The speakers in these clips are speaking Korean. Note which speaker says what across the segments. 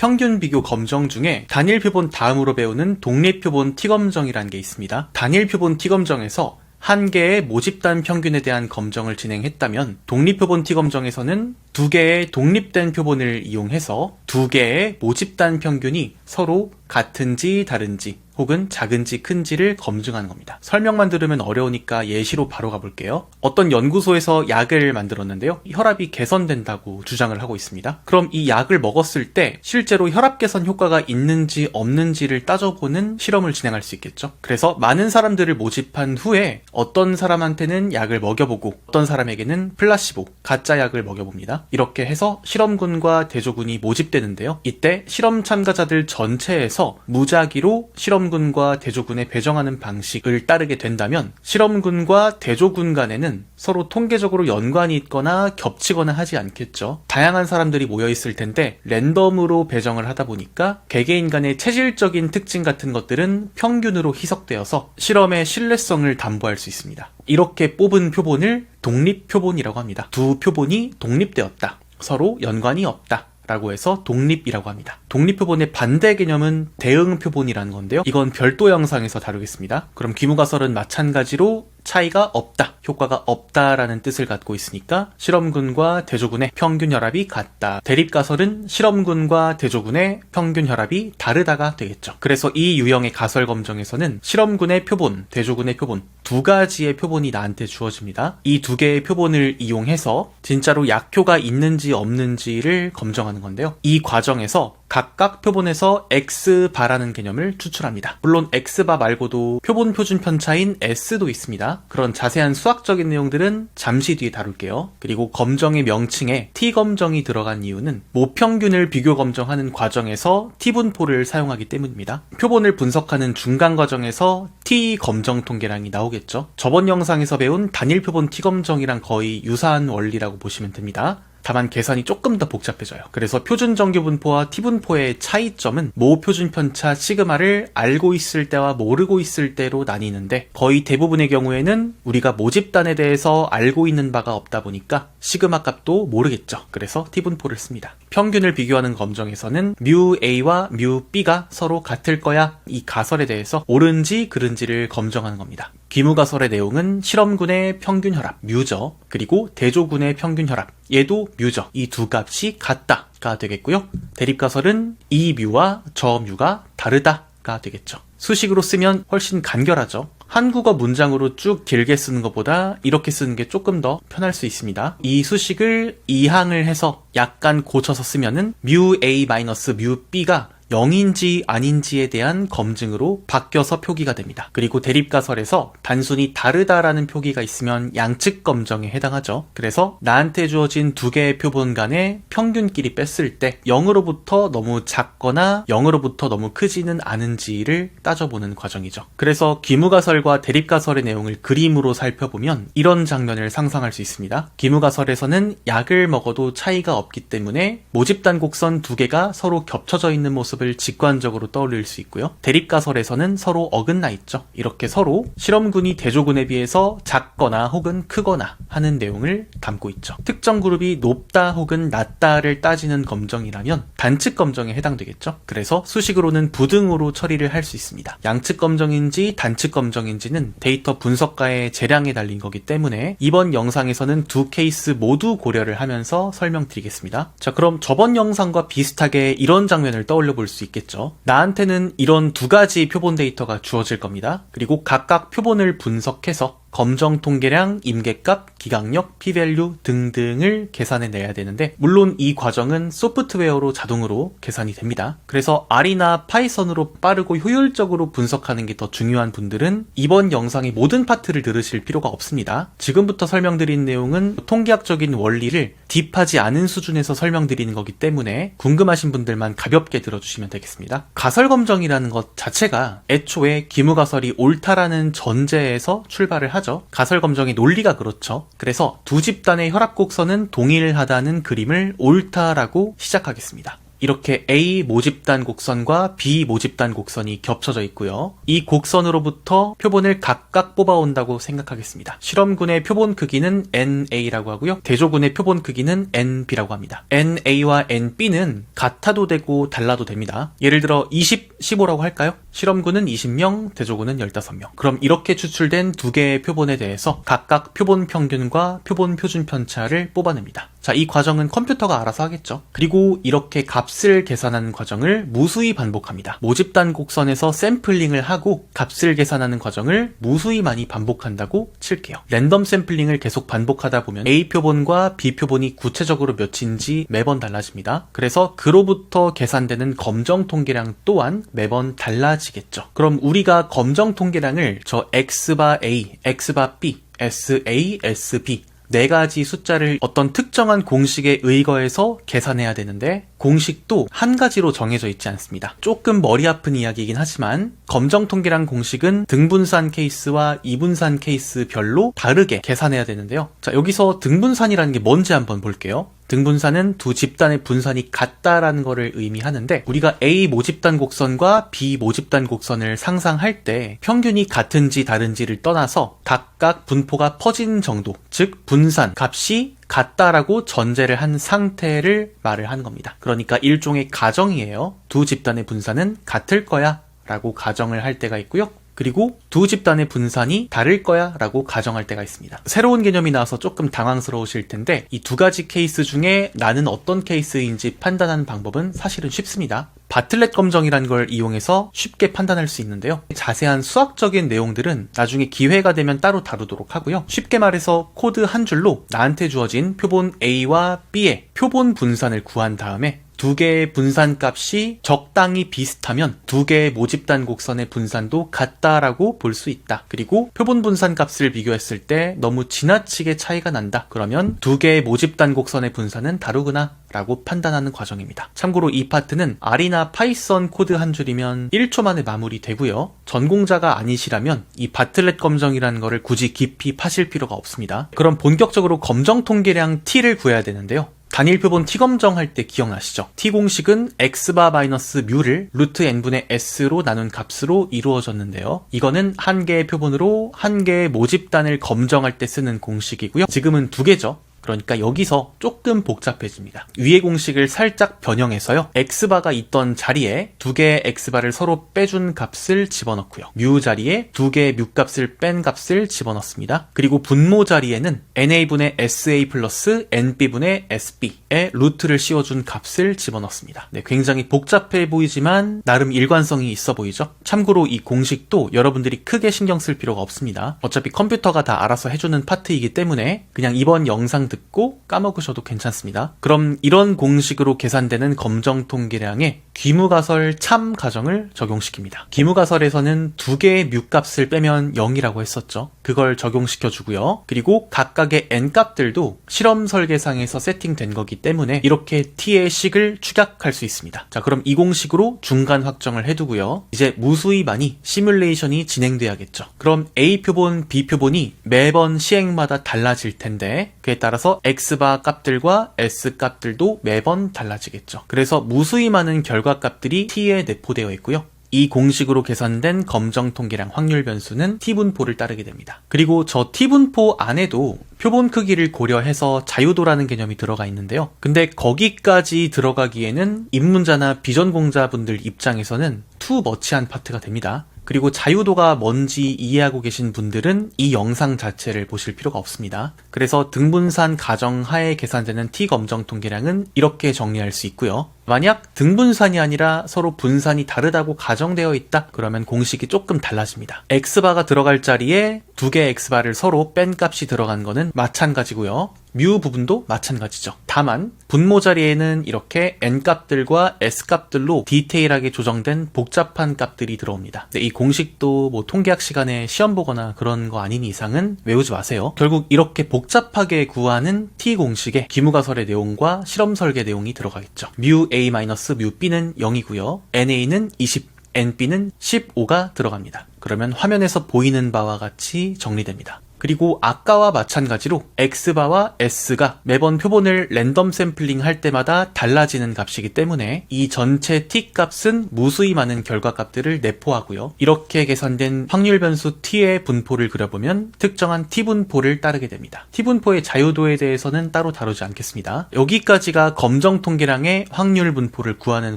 Speaker 1: 평균 비교 검정 중에 단일 표본 다음으로 배우는 독립 표본 T 검정이라는 게 있습니다. 단일 표본 T 검정에서 한 개의 모집단 평균에 대한 검정을 진행했다면 독립 표본 T 검정에서는 두 개의 독립된 표본을 이용해서 두 개의 모집단 평균이 서로 같은지 다른지 혹은 작은지 큰지를 검증하는 겁니다. 설명만 들으면 어려우니까 예시로 바로 가볼게요. 어떤 연구소에서 약을 만들었는데요. 혈압이 개선된다고 주장을 하고 있습니다. 그럼 이 약을 먹었을 때 실제로 혈압 개선 효과가 있는지 없는지를 따져보는 실험을 진행할 수 있겠죠. 그래서 많은 사람들을 모집한 후에 어떤 사람한테는 약을 먹여보고 어떤 사람에게는 플라시보, 가짜 약을 먹여봅니다. 이렇게 해서 실험군과 대조군이 모집되는데요. 이때 실험 참가자들 전체에서 무작위로 실험군과 대조군에 배정하는 방식을 따르게 된다면 실험군과 대조군 간에는 서로 통계적으로 연관이 있거나 겹치거나 하지 않겠죠. 다양한 사람들이 모여있을 텐데 랜덤으로 배정을 하다 보니까 개개인 간의 체질적인 특징 같은 것들은 평균으로 희석되어서 실험의 신뢰성을 담보할 수 있습니다. 이렇게 뽑은 표본을 독립표본이라고 합니다. 두 표본이 독립되었다. 서로 연관이 없다. 라고 해서 독립이라고 합니다. 독립표본의 반대 개념은 대응표본이라는 건데요. 이건 별도 영상에서 다루겠습니다. 그럼 귀무가설은 마찬가지로 차이가 없다, 효과가 없다라는 뜻을 갖고 있으니까 실험군과 대조군의 평균 혈압이 같다. 대립가설은 실험군과 대조군의 평균 혈압이 다르다가 되겠죠. 그래서 이 유형의 가설 검정에서는 실험군의 표본, 대조군의 표본 두 가지의 표본이 나한테 주어집니다. 이 두 개의 표본을 이용해서 진짜로 약효가 있는지 없는지를 검정하는 건데요. 이 과정에서 각각 표본에서 X바라는 개념을 추출합니다. 물론 X바 말고도 표본 표준 편차인 S도 있습니다. 그런 자세한 수학적인 내용들은 잠시 뒤에 다룰게요. 그리고 검정의 명칭에 T검정이 들어간 이유는 모평균을 비교 검정하는 과정에서 T분포를 사용하기 때문입니다. 표본을 분석하는 중간 과정에서 T검정 통계량이 나오겠죠. 저번 영상에서 배운 단일 표본 T검정이랑 거의 유사한 원리라고 보시면 됩니다. 다만 계산이 조금 더 복잡해져요. 그래서 표준 정규 분포와 T분포의 차이점은 모 표준 편차 시그마를 알고 있을 때와 모르고 있을 때로 나뉘는데 거의 대부분의 경우에는 우리가 모집단에 대해서 알고 있는 바가 없다 보니까 시그마 값도 모르겠죠. 그래서 T분포를 씁니다. 평균을 비교하는 검정에서는 뮤A와 뮤B가 서로 같을 거야 이 가설에 대해서 옳은지 그른지를 검정하는 겁니다. 귀무가설의 내용은 실험군의 평균 혈압, 뮤죠. 그리고 대조군의 평균 혈압, 얘도 뮤죠. 이 두 값이 같다가 되겠고요. 대립가설은 이 뮤와 저 뮤가 다르다가 되겠죠. 수식으로 쓰면 훨씬 간결하죠. 한국어 문장으로 쭉 길게 쓰는 것보다 이렇게 쓰는 게 조금 더 편할 수 있습니다. 이 수식을 이항을 해서 약간 고쳐서 쓰면은 뮤A-뮤B가 0인지 아닌지에 대한 검증으로 바뀌어서 표기가 됩니다. 그리고 대립가설에서 단순히 다르다라는 표기가 있으면 양측 검정에 해당하죠. 그래서 나한테 주어진 두 개의 표본 간의 평균끼리 뺐을 때 0으로부터 너무 작거나 0으로부터 너무 크지는 않은지를 따져보는 과정이죠. 그래서 귀무가설과 대립가설의 내용을 그림으로 살펴보면 이런 장면을 상상할 수 있습니다. 귀무가설에서는 약을 먹어도 차이가 없기 때문에 모집단 곡선 두 개가 서로 겹쳐져 있는 모습 직관적으로 떠올릴 수 있고요. 대립가설에서는 서로 어긋나 있죠. 이렇게 서로 실험군이 대조군에 비해서 작거나 혹은 크거나 하는 내용을 담고 있죠. 특정 그룹이 높다 혹은 낮다를 따지는 검정이라면 단측 검정에 해당되겠죠. 그래서 수식으로는 부등으로 처리를 할 수 있습니다. 양측 검정인지 단측 검정인지는 데이터 분석가의 재량에 달린 거기 때문에 이번 영상에서는 두 케이스 모두 고려를 하면서 설명드리겠습니다. 자, 그럼 저번 영상과 비슷하게 이런 장면을 떠올려 볼 수 있겠죠. 나한테는 이런 두 가지 표본 데이터가 주어질 겁니다. 그리고 각각 표본을 분석해서 검정 통계량, 임계값, 기강력, p-value 등등을 계산해내야 되는데 물론 이 과정은 소프트웨어로 자동으로 계산이 됩니다. 그래서 R이나 파이썬으로 빠르고 효율적으로 분석하는 게 더 중요한 분들은 이번 영상의 모든 파트를 들으실 필요가 없습니다. 지금부터 설명드린 내용은 통계학적인 원리를 딥하지 않은 수준에서 설명드리는 거기 때문에 궁금하신 분들만 가볍게 들어주시면 되겠습니다. 가설검정이라는 것 자체가 애초에 귀무가설이 옳다라는 전제에서 출발을 하죠. 가설검정의 논리가 그렇죠. 그래서 두 집단의 혈압곡선은 동일하다는 그림을 옳다라고 시작하겠습니다. 이렇게 A 모집단 곡선과 B 모집단 곡선이 겹쳐져 있고요. 이 곡선으로부터 표본을 각각 뽑아온다고 생각하겠습니다. 실험군의 표본 크기는 NA라고 하고요. 대조군의 표본 크기는 NB라고 합니다. NA와 NB는 같아도 되고 달라도 됩니다. 예를 들어 20, 15라고 할까요? 실험군은 20명, 대조군은 15명. 그럼 이렇게 추출된 두 개의 표본에 대해서 각각 표본 평균과 표본 표준 편차를 뽑아냅니다. 자, 이 과정은 컴퓨터가 알아서 하겠죠. 그리고 이렇게 값을 계산하는 과정을 무수히 반복합니다. 모집단 곡선에서 샘플링을 하고 값을 계산하는 과정을 무수히 많이 반복한다고 칠게요. 랜덤 샘플링을 계속 반복하다 보면 A 표본과 B 표본이 구체적으로 몇인지 매번 달라집니다. 그래서 그로부터 계산되는 검정 통계량 또한 매번 달라지겠죠. 그럼 우리가 검정 통계량을 저 X바 A, X바 B, SA, SB 네 가지 숫자를 어떤 특정한 공식에 의거해서 계산해야 되는데 공식도 한 가지로 정해져 있지 않습니다. 조금 머리 아픈 이야기이긴 하지만 검정 통계량 공식은 등분산 케이스와 이분산 케이스별로 다르게 계산해야 되는데요. 자, 여기서 등분산이라는 게 뭔지 한번 볼게요. 등분산은 두 집단의 분산이 같다라는 것을 의미하는데 우리가 A 모집단 곡선과 B 모집단 곡선을 상상할 때 평균이 같은지 다른지를 떠나서 각각 분포가 퍼진 정도, 즉 분산 값이 같다라고 전제를 한 상태를 말을 하는 겁니다. 그러니까 일종의 가정이에요. 두 집단의 분산은 같을 거야 라고 가정을 할 때가 있고요. 그리고 두 집단의 분산이 다를 거야 라고 가정할 때가 있습니다. 새로운 개념이 나와서 조금 당황스러우실 텐데 이 두 가지 케이스 중에 나는 어떤 케이스인지 판단하는 방법은 사실은 쉽습니다. 바틀렛 검정이라는 걸 이용해서 쉽게 판단할 수 있는데요. 자세한 수학적인 내용들은 나중에 기회가 되면 따로 다루도록 하고요. 쉽게 말해서 코드 한 줄로 나한테 주어진 표본 A와 B의 표본 분산을 구한 다음에 두 개의 분산 값이 적당히 비슷하면 두 개의 모집단 곡선의 분산도 같다라고 볼 수 있다. 그리고 표본 분산 값을 비교했을 때 너무 지나치게 차이가 난다. 그러면 두 개의 모집단 곡선의 분산은 다르구나 라고 판단하는 과정입니다. 참고로 이 파트는 R이나 파이썬 코드 한 줄이면 1초 만에 마무리되고요. 전공자가 아니시라면 이 바틀렛 검정이라는 거를 굳이 깊이 파실 필요가 없습니다. 그럼 본격적으로 검정 통계량 T를 구해야 되는데요. 단일 표본 T검정 할 때 기억나시죠? T 공식은 X바 마이너스 뮤를 루트 N분의 S로 나눈 값으로 이루어졌는데요. 이거는 한 개의 표본으로 한 개의 모집단을 검정할 때 쓰는 공식이고요. 지금은 두 개죠. 그러니까 여기서 조금 복잡해집니다. 위의 공식을 살짝 변형해서요. X바가 있던 자리에 두 개의 X바를 서로 빼준 값을 집어넣고요. 뮤 자리에 두 개의 뮤 값을 뺀 값을 집어넣습니다. 그리고 분모 자리에는 NA분의 SA 플러스 NB분의 SB의 루트를 씌워준 값을 집어넣습니다. 네, 굉장히 복잡해 보이지만 나름 일관성이 있어 보이죠? 참고로 이 공식도 여러분들이 크게 신경 쓸 필요가 없습니다. 어차피 컴퓨터가 다 알아서 해주는 파트이기 때문에 그냥 이번 영상 듣고 까먹으셔도 괜찮습니다. 그럼 이런 공식으로 계산되는 검정 통계량에 귀무가설 참 가정을 적용시킵니다. 귀무가설에서는 두 개의 뮤 값을 빼면 0이라고 했었죠. 그걸 적용시켜 주고요. 그리고 각각의 n 값들도 실험 설계상에서 세팅된 거기 때문에 이렇게 t의 식을 축약할 수 있습니다. 자, 그럼 이 공식으로 중간 확정을 해두고요. 이제 무수히 많이 시뮬레이션이 진행돼야겠죠. 그럼 A 표본, B 표본이 매번 시행마다 달라질 텐데 그에 따라서 X바 값들과 S 값들도 매번 달라지겠죠. 그래서 무수히 많은 결과 값들이 T에 내포되어 있고요. 이 공식으로 계산된 검정 통계량 확률 변수는 T분포를 따르게 됩니다. 그리고 저 T분포 안에도 표본 크기를 고려해서 자유도라는 개념이 들어가 있는데요. 근데 거기까지 들어가기에는 입문자나 비전공자분들 입장에서는 투머치한 파트가 됩니다. 그리고 자유도가 뭔지 이해하고 계신 분들은 이 영상 자체를 보실 필요가 없습니다. 그래서 등분산 가정 하에 계산되는 T검정 통계량은 이렇게 정리할 수 있고요. 만약 등분산이 아니라 서로 분산이 다르다고 가정되어 있다 그러면 공식이 조금 달라집니다. X바가 들어갈 자리에 두 개의 X바를 서로 뺀 값이 들어간 거는 마찬가지고요. 뮤 부분도 마찬가지죠. 다만 분모 자리에는 이렇게 n 값들과 s 값들로 디테일하게 조정된 복잡한 값들이 들어옵니다. 근데 이 공식도 뭐 통계학 시간에 시험 보거나 그런 거 아닌 이상은 외우지 마세요. 결국 이렇게 복잡하게 구하는 T 공식에 귀무가설의 내용과 실험 설계 내용이 들어가겠죠. 뮤 A 마이너스 뮤 B는 0이고요. NA는 20, NB는 15가 들어갑니다. 그러면 화면에서 보이는 바와 같이 정리됩니다. 그리고 아까와 마찬가지로 X바와 S가 매번 표본을 랜덤 샘플링 할 때마다 달라지는 값이기 때문에 이 전체 T 값은 무수히 많은 결과값들을 내포하고요. 이렇게 계산된 확률 변수 T의 분포를 그려보면 특정한 T 분포를 따르게 됩니다. T 분포의 자유도에 대해서는 따로 다루지 않겠습니다. 여기까지가 검정 통계량의 확률 분포를 구하는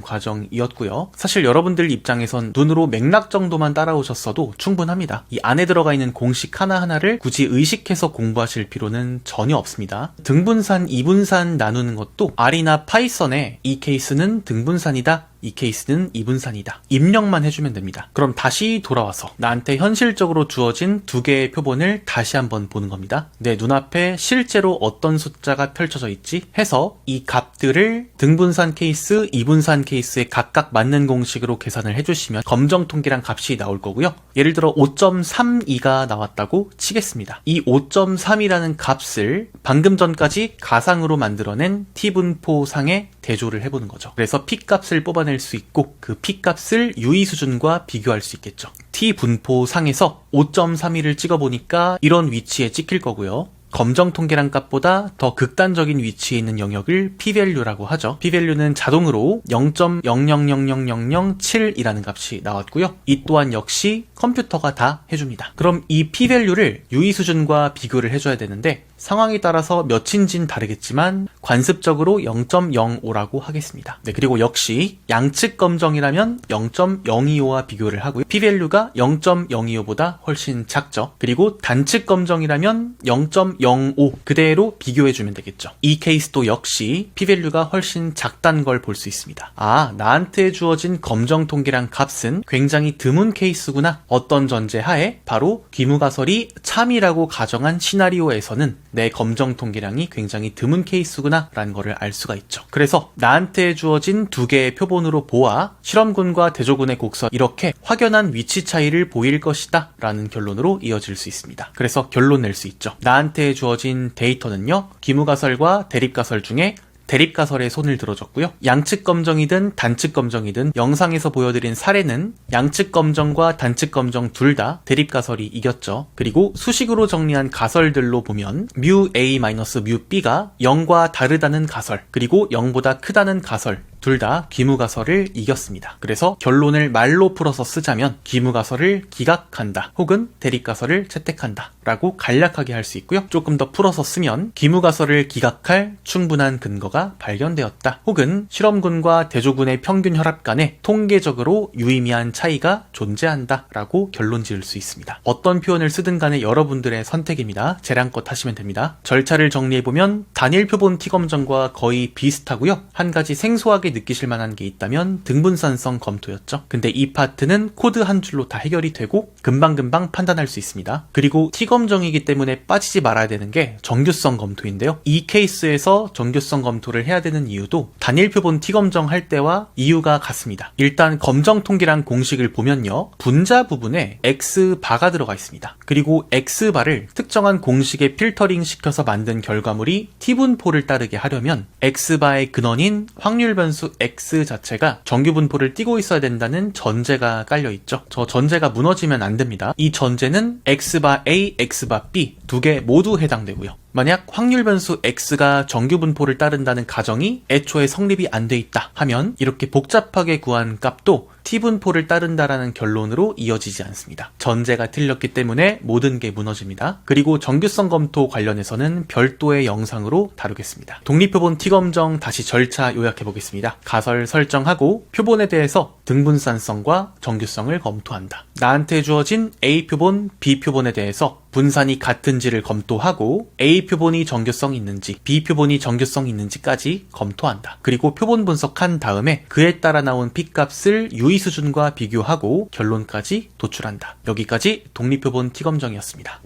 Speaker 1: 과정이었고요. 사실 여러분들 입장에선 눈으로 맥락 정도만 따라오셨어도 충분합니다. 이 안에 들어가 있는 공식 하나하나를 굳이 의식해서 공부하실 필요는 전혀 없습니다. 등분산, 이분산 나누는 것도 R이나 파이썬에 이 케이스는 등분산이다, 이 케이스는 이분산이다, 입력만 해주면 됩니다. 그럼 다시 돌아와서 나한테 현실적으로 주어진 두 개의 표본을 다시 한번 보는 겁니다. 내 눈앞에 실제로 어떤 숫자가 펼쳐져 있지 해서 이 값들을 등분산 케이스, 이분산 케이스에 각각 맞는 공식으로 계산을 해주시면 검정 통계량 값이 나올 거고요. 예를 들어 5.32가 나왔다고 치겠습니다. 이 5.3이라는 값을 방금 전까지 가상으로 만들어낸 T분포상에 대조를 해보는 거죠. 그래서 P값을 뽑아낼 수 있고 그 P값을 유의수준과 비교할 수 있겠죠. T분포상에서 5.32를 찍어보니까 이런 위치에 찍힐 거고요. 검정 통계량 값보다 더 극단적인 위치에 있는 영역을 P-value라고 하죠. P-value는 자동으로 0.0000007이라는 값이 나왔고요. 이 또한 역시 컴퓨터가 다 해줍니다. 그럼 이 P-value를 유의수준과 비교를 해줘야 되는데 상황에 따라서 몇인진 다르겠지만 관습적으로 0.05라고 하겠습니다. 네, 그리고 역시 양측 검정이라면 0.025와 비교를 하고요. P-value가 0.025보다 훨씬 작죠. 그리고 단측 검정이라면 0.05 그대로 비교해주면 되겠죠. 이 케이스도 역시 P-value가 훨씬 작다는 걸 볼 수 있습니다. 아, 나한테 주어진 검정 통계량 값은 굉장히 드문 케이스구나. 어떤 전제하에? 바로 귀무가설이 참이라고 가정한 시나리오에서는 내 검정 통계량이 굉장히 드문 케이스구나 라는 거를 알 수가 있죠. 그래서 나한테 주어진 두 개의 표본으로 보아 실험군과 대조군의 곡선 이렇게 확연한 위치 차이를 보일 것이다 라는 결론으로 이어질 수 있습니다. 그래서 결론 낼 수 있죠. 나한테 주어진 데이터는요, 귀무가설과 대립가설 중에 대립가설에 손을 들어줬고요. 양측 검정이든 단측 검정이든 영상에서 보여드린 사례는 양측 검정과 단측 검정 둘 다 대립가설이 이겼죠. 그리고 수식으로 정리한 가설들로 보면 µA-µB가 0과 다르다는 가설, 그리고 0보다 크다는 가설 둘 다 귀무가설을 이겼습니다. 그래서 결론을 말로 풀어서 쓰자면 귀무가설을 기각한다 혹은 대립가설을 채택한다 라고 간략하게 할 수 있고요. 조금 더 풀어서 쓰면 귀무가설을 기각할 충분한 근거가 발견되었다 혹은 실험군과 대조군의 평균 혈압 간에 통계적으로 유의미한 차이가 존재한다 라고 결론 지을 수 있습니다. 어떤 표현을 쓰든 간에 여러분들의 선택입니다. 재량껏 하시면 됩니다. 절차를 정리해보면 단일 표본 T검정과 거의 비슷하고요. 한 가지 생소하게 느끼실 만한 게 있다면 등분산성 검토였죠. 근데 이 파트는 코드 한 줄로 다 해결이 되고 금방금방 판단할 수 있습니다. 그리고 T검정이기 때문에 빠지지 말아야 되는 게 정규성 검토인데요. 이 케이스에서 정규성 검토를 해야 되는 이유도 단일 표본 T검정 할 때와 이유가 같습니다. 일단 검정 통계량 공식을 보면요, 분자 부분에 X바가 들어가 있습니다. 그리고 X바를 특정한 공식에 필터링 시켜서 만든 결과물이 T분포를 따르게 하려면 X바의 근원인 확률 변수 X 자체가 정규 분포를 띠고 있어야 된다는 전제가 깔려있죠. 저 전제가 무너지면 안 됩니다. 이 전제는 X바 A, X바 B 두 개 모두 해당되고요. 만약 확률 변수 X가 정규 분포를 따른다는 가정이 애초에 성립이 안 돼 있다 하면 이렇게 복잡하게 구한 값도 T분포를 따른다라는 결론으로 이어지지 않습니다. 전제가 틀렸기 때문에 모든 게 무너집니다. 그리고 정규성 검토 관련해서는 별도의 영상으로 다루겠습니다. 독립표본 T검정 다시 절차 요약해보겠습니다. 가설 설정하고 표본에 대해서 등분산성과 정규성을 검토한다. 나한테 주어진 A표본, B표본에 대해서 분산이 같은지를 검토하고 A표본이 정규성이 있는지 B표본이 정규성이 있는지까지 검토한다. 그리고 표본 분석한 다음에 그에 따라 나온 P값을 유의수준과 비교하고 결론까지 도출한다. 여기까지 독립표본 T검정이었습니다.